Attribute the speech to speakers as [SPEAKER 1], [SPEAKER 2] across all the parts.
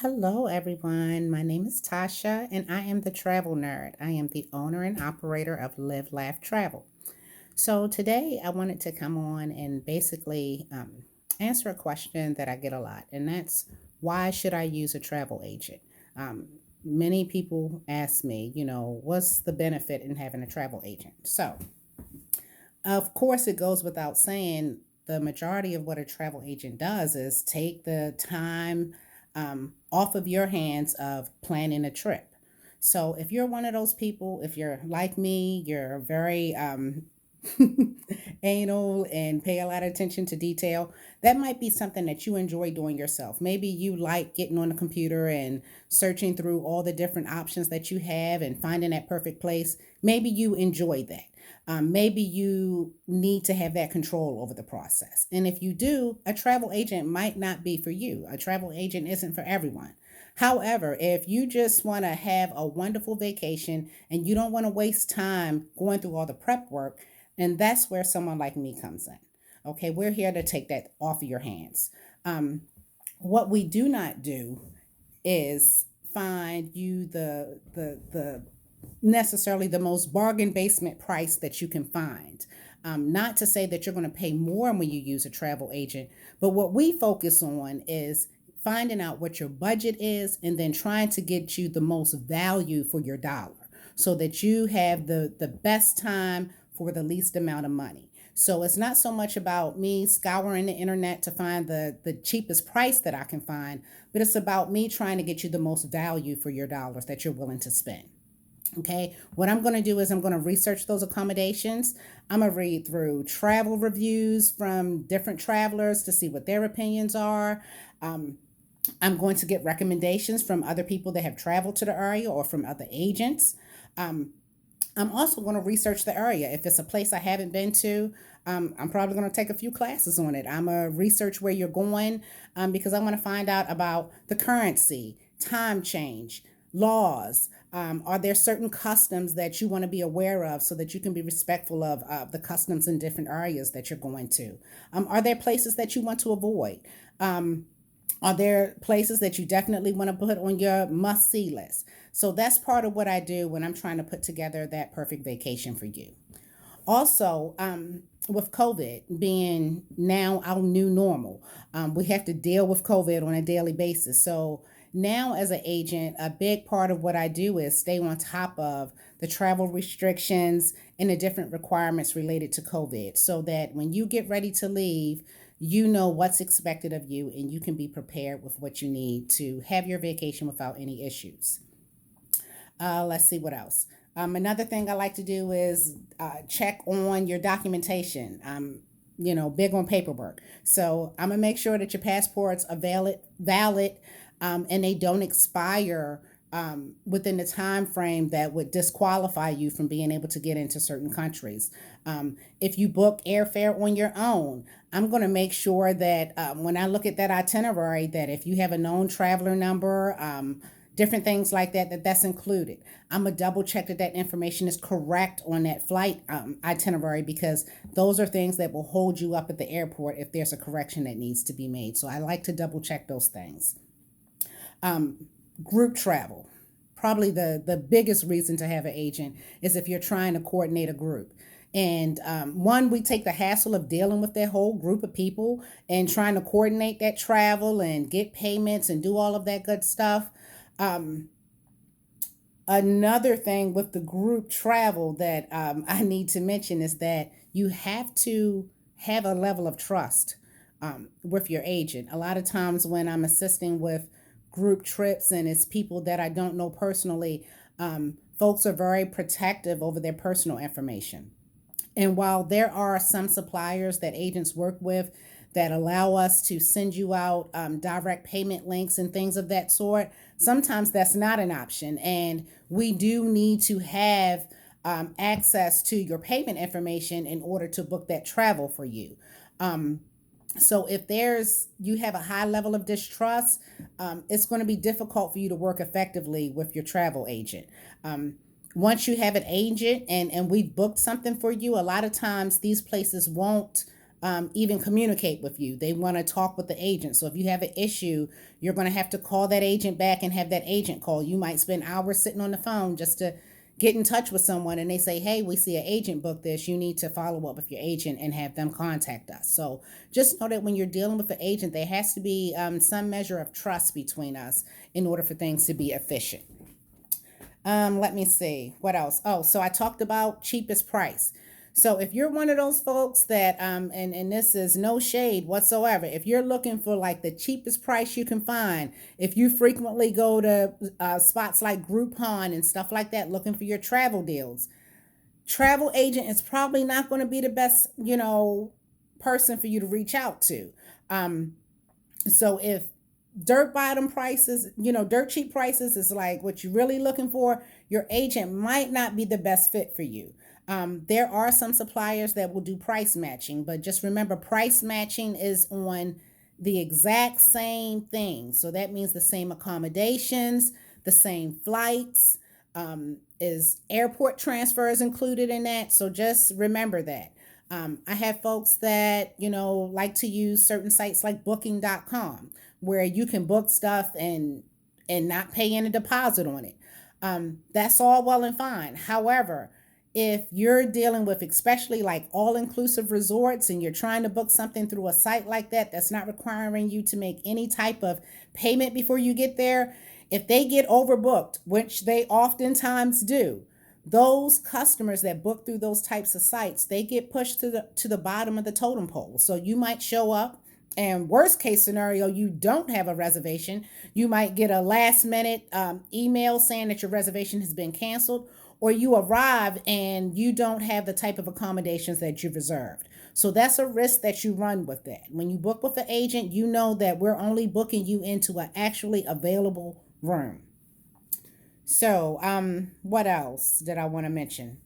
[SPEAKER 1] Hello, everyone. My name is Tasha, and I am the travel nerd. I am the owner and operator of Live, Laugh, Travel. So, today I wanted to come on and basically answer a question that I get a lot, and that's why should I use a travel agent? Um, Many people ask me, what's the benefit in having a travel agent? So, of course, it goes without saying the majority of what a travel agent does is take the time off of your hands of planning a trip. So if you're one of those people, if you're like me, you're very anal and pay a lot of attention to detail, that might be something that you enjoy doing yourself. Maybe you like getting on the computer and searching through all the different options that you have and finding that perfect place. Maybe you enjoy that. Maybe you need to have that control over the process. And if you do, a travel agent might not be for you. A travel agent isn't for everyone. However, if you just want to have a wonderful vacation and you don't want to waste time going through all the prep work, and that's where someone like me comes in. Okay, we're here to take that off of your hands. Um, what we do not do is find you the necessarily the most bargain basement price that you can find. Not to say that you're going to pay more when you use a travel agent, but what we focus on is finding out what your budget is and then trying to get you the most value for your dollar so that you have the best time for the least amount of money. So it's not so much about me scouring the internet to find the cheapest price that I can find, but it's about me trying to get you the most value for your dollars that you're willing to spend. Okay, what I'm going to do is I'm going to research those accommodations. I'm going to read through travel reviews from different travelers to see what their opinions are. Um, I'm going to get recommendations from other people that have traveled to the area or from other agents. Um, I'm also going to research the area. If it's a place I haven't been to, I'm probably going to take a few classes on it. I'm going to research where you're going because I want to find out about the currency, time change, laws. Are there certain customs that you want to be aware of so that you can be respectful of the customs in different areas that you're going to? Are there places that you want to avoid? Um, are there places that you definitely want to put on your must see list? So that's part of what I do when I'm trying to put together that perfect vacation for you. Also, with COVID being now our new normal, we have to deal with COVID on a daily basis. So now, as an agent, a big part of what I do is stay on top of the travel restrictions and the different requirements related to COVID so that when you get ready to leave, you know what's expected of you and you can be prepared with what you need to have your vacation without any issues. Let's see what else. Another thing I like to do is check on your documentation. Big on paperwork. So I'm gonna make sure that your passports are valid, and they don't expire within the time frame that would disqualify you from being able to get into certain countries. If you book airfare on your own, I'm going to make sure that when I look at that itinerary, that if you have a known traveler number, different things like that, that's included. I'm gonna double check that that information is correct on that flight itinerary because those are things that will hold you up at the airport if there's a correction that needs to be made. So I like to double check those things. Group travel. Probably the biggest reason to have an agent is if you're trying to coordinate a group. And one, we take the hassle of dealing with that whole group of people and trying to coordinate that travel and get payments and do all of that good stuff. Um, Another thing with the group travel that I need to mention is that you have to have a level of trust with your agent. A lot of times when I'm assisting with group trips and it's people that I don't know personally, folks are very protective over their personal information. And while there are some suppliers that agents work with that allow us to send you out direct payment links and things of that sort, sometimes that's not an option. And we do need to have access to your payment information in order to book that travel for you. Um, so if there's you have a high level of distrust, it's going to be difficult for you to work effectively with your travel agent. Um, Once you have an agent and we've booked something for you, a lot of times these places won't even communicate with you. They want to talk with the agent. So if you have an issue, you're going to have to call that agent back and have that agent call. You might spend hours sitting on the phone just to get in touch with someone, and they say, hey, we see an agent book this. You need to follow up with your agent and have them contact us. So just know that when you're dealing with an agent, there has to be some measure of trust between us in order for things to be efficient. Let me see what else. Oh, so I talked about cheapest price. So if you're one of those folks that and this is no shade whatsoever, if you're looking for like the cheapest price you can find, if you frequently go to spots like Groupon and stuff like that looking for your travel deals, travel agent is probably not going to be the best, person for you to reach out to. Um, so if dirt cheap prices is like what you're really looking for, your agent might not be the best fit for you. There are some suppliers that will do price matching, but just remember, price matching is on the exact same thing. So that means the same accommodations, the same flights, is airport transfers included in that. So just remember that. I have folks that, like to use certain sites like booking.com where you can book stuff and not pay any deposit on it. That's all well and fine. However, if you're dealing with especially like all inclusive resorts and you're trying to book something through a site like that that's not requiring you to make any type of payment before you get there, if they get overbooked, which they oftentimes do, those customers that book through those types of sites, they get pushed to the bottom of the totem pole. So you might show up, and worst case scenario, you don't have a reservation. You might get a last minute email saying that your reservation has been canceled, or you arrive and you don't have the type of accommodations that you've reserved. So that's a risk that you run with that. When you book with an agent, you know that we're only booking you into an actually available room. So, what else did I want to mention?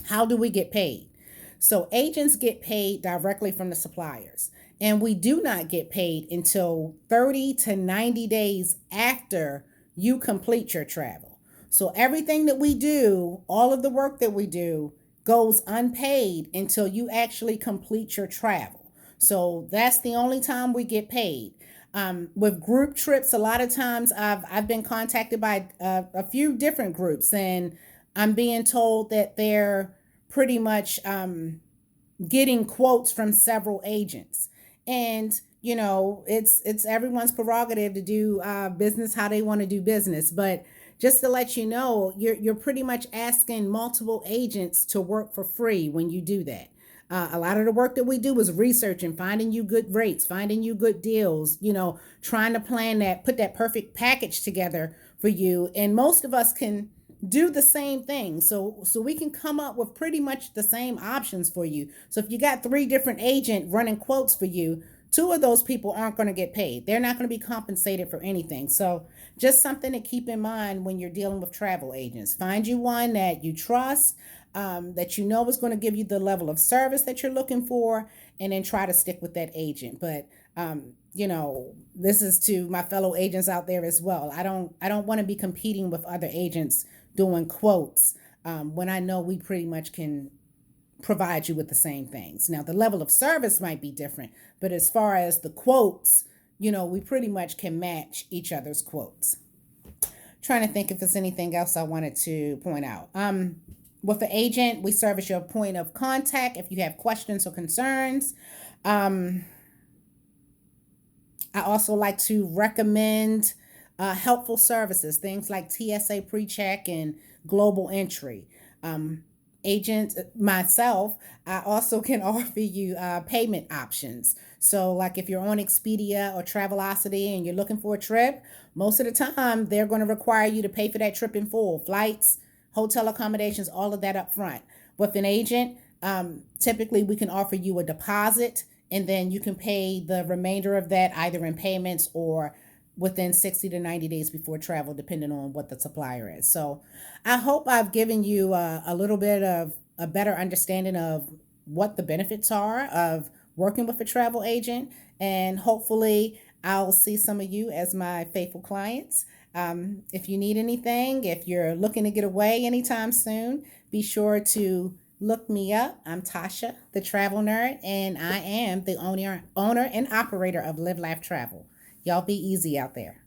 [SPEAKER 1] How do we get paid? So, agents get paid directly from the suppliers, and we do not get paid until 30 to 90 days after you complete your travel. So, everything that we do, all of the work that we do, goes unpaid until you actually complete your travel. So, that's the only time we get paid. With group trips, a lot of times I've been contacted by a few different groups, and I'm being told that they're pretty much getting quotes from several agents. And it's everyone's prerogative to do business how they want to do business, but just to let you know, you're pretty much asking multiple agents to work for free when you do that. A lot of the work that we do is researching, finding you good rates, finding you good deals, trying to plan that, put that perfect package together for you. And most of us can do the same thing. So we can come up with pretty much the same options for you. So if you got three different agents running quotes for you, two of those people aren't going to get paid. They're not going to be compensated for anything. So just something to keep in mind when you're dealing with travel agents. Find you one that you trust, that you know is going to give you the level of service that you're looking for, and then try to stick with that agent. But this is to my fellow agents out there as well. I don't want to be competing with other agents doing quotes when I know we pretty much can provide you with the same things. Now, the level of service might be different, but as far as the quotes, we pretty much can match each other's quotes. Trying to think if there's anything else I wanted to point out. With the agent, we serve as your point of contact if you have questions or concerns. I also like to recommend helpful services, things like TSA PreCheck and Global Entry. Agent myself, I also can offer you payment options. So like if you're on Expedia or Travelocity and you're looking for a trip, most of the time they're going to require you to pay for that trip in full: flights, hotel accommodations, all of that up front. With an agent, typically we can offer you a deposit, and then you can pay the remainder of that either in payments or within 60 to 90 days before travel, depending on what the supplier is. So I hope I've given you a little bit of a better understanding of what the benefits are of working with a travel agent. And hopefully I'll see some of you as my faithful clients. If you need anything, if you're looking to get away anytime soon, be sure to Look me up. I'm Tasha, the travel nerd, and I am the owner and operator of Live Laugh Travel. Y'all be easy out there.